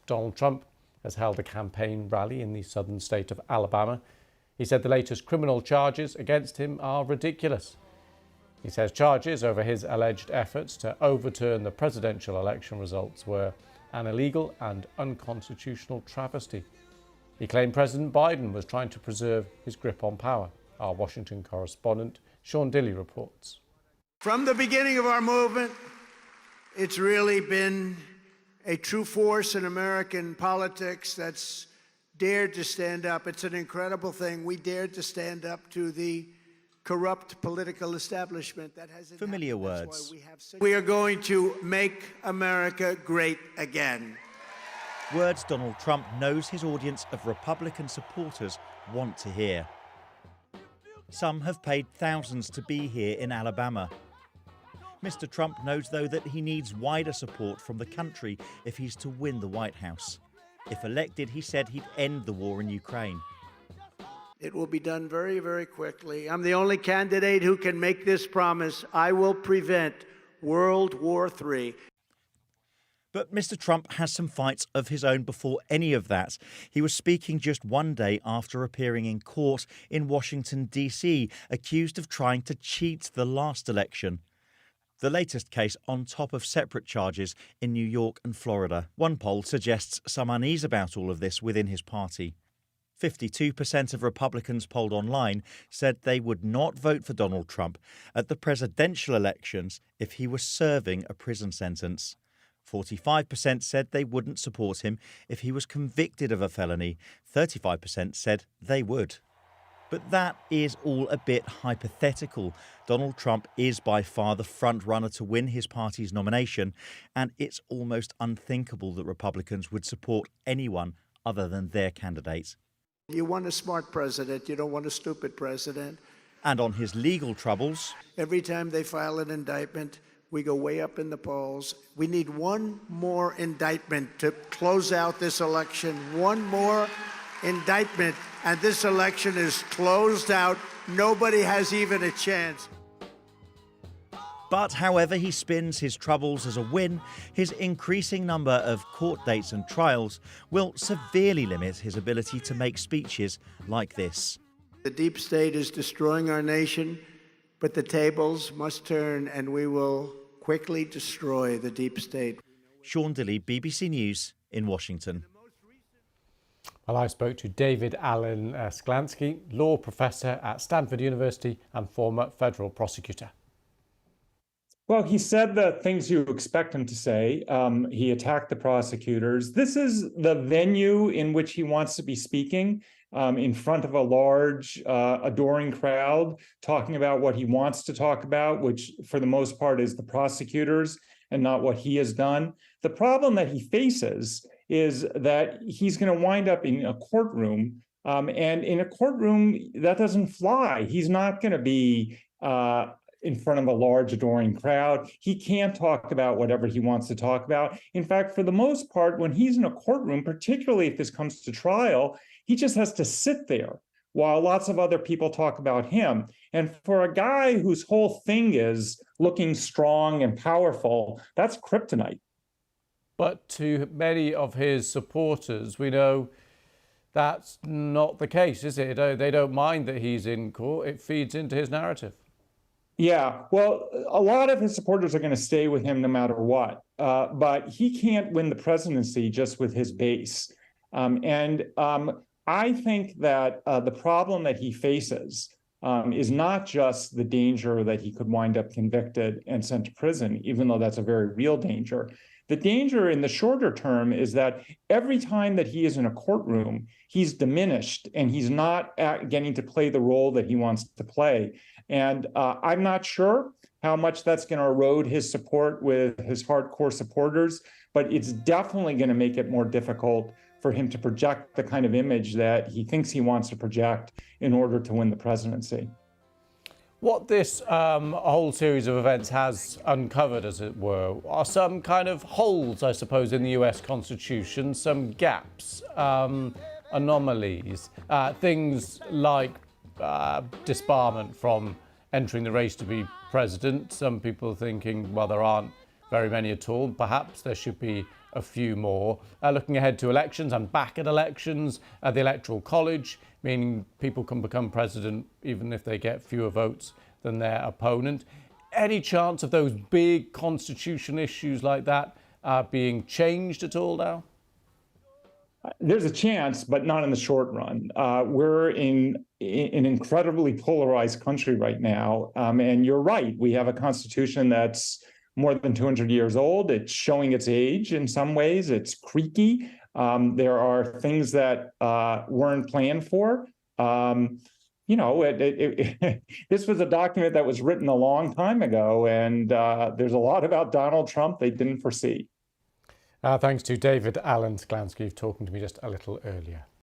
Donald Trump has held a campaign rally in the southern state of Alabama. He said the latest criminal charges against him are ridiculous. He says charges over his alleged efforts to overturn the presidential election results were an illegal and unconstitutional travesty. He claimed President Biden was trying to preserve his grip on power. Our Washington correspondent, Sean Dilley, reports. From the beginning of our movement, it's really been a true force in American politics that's dared to stand up. It's an incredible thing. We dared to stand up to the corrupt political establishment that has familiar words. We are going to make America great again. Words Donald Trump knows his audience of Republican supporters want to hear. Some have paid thousands to be here in Alabama. Mr. Trump knows, though, that he needs wider support from the country if he's to win the White House. If elected, he said he'd end the war in Ukraine. It will be done very, very quickly. I'm the only candidate who can make this promise. I will prevent World War III. But Mr. Trump has some fights of his own before any of that. He was speaking just one day after appearing in court in Washington, D.C., accused of trying to cheat the last election. The latest case on top of separate charges in New York and Florida. One poll suggests some unease about all of this within his party. 52% of Republicans polled online said they would not vote for Donald Trump at the presidential elections if he was serving a prison sentence. 45% said they wouldn't support him if he was convicted of a felony. 35% said they would. But that is all a bit hypothetical. Donald Trump is by far the front runner to win his party's nomination, and it's almost unthinkable that Republicans would support anyone other than their candidate. You want a smart president, you don't want a stupid president. And on his legal troubles, every time they file an indictment, we go way up in the polls. We need one more indictment to close out this election. One more indictment, and this election is closed out. Nobody has even a chance. But however he spins his troubles as a win, his increasing number of court dates and trials will severely limit his ability to make speeches like this. The deep state is destroying our nation, but the tables must turn, and we will quickly destroy the deep state. Sean Dilley, BBC News in Washington. Well, I spoke to David Alan Sklansky, law professor at Stanford University and former federal prosecutor. Well, he said the things you expect him to say. He attacked the prosecutors. This is the venue in which he wants to be speaking, in front of a large, adoring crowd, talking about what he wants to talk about, which for the most part is the prosecutors and not what he has done. The problem that he faces is that he's going to wind up in a courtroom, and in a courtroom, that doesn't fly. He's not going to be in front of a large adoring crowd. He can't talk about whatever he wants to talk about. In fact, for the most part, when he's in a courtroom, particularly if this comes to trial, he just has to sit there while lots of other people talk about him. And for a guy whose whole thing is looking strong and powerful, that's kryptonite. But to many of his supporters, we know that's not the case, is it? They don't mind that he's in court. It feeds into his narrative. Yeah, well, a lot of his supporters are going to stay with him no matter what. But he can't win the presidency just with his base. I think that the problem that he faces is not just the danger that he could wind up convicted and sent to prison, even though that's a very real danger. The danger in the shorter term is that every time that he is in a courtroom, he's diminished and he's not getting to play the role that he wants to play. And I'm not sure how much that's going to erode his support with his hardcore supporters, but it's definitely going to make it more difficult for him to project the kind of image that he thinks he wants to project in order to win the presidency. What this whole series of events has uncovered, as it were, are some kind of holes, I suppose, in the US Constitution, some gaps, anomalies, things like disbarment from entering the race to be president. Some people thinking, well, there aren't very many at all. Perhaps there should be a few more. Looking ahead to elections and back at elections, the Electoral College, meaning people can become president even if they get fewer votes than their opponent. Any chance of those big constitution issues like that being changed at all now? There's a chance, but not in the short run. We're in an incredibly polarized country right now. And you're right, we have a constitution that's more than 200 years old. It's showing its age in some ways. It's creaky. There are things that weren't planned for. This was a document that was written a long time ago, and there's a lot about Donald Trump they didn't foresee. Thanks to David Allen Sklansky for talking to me just a little earlier.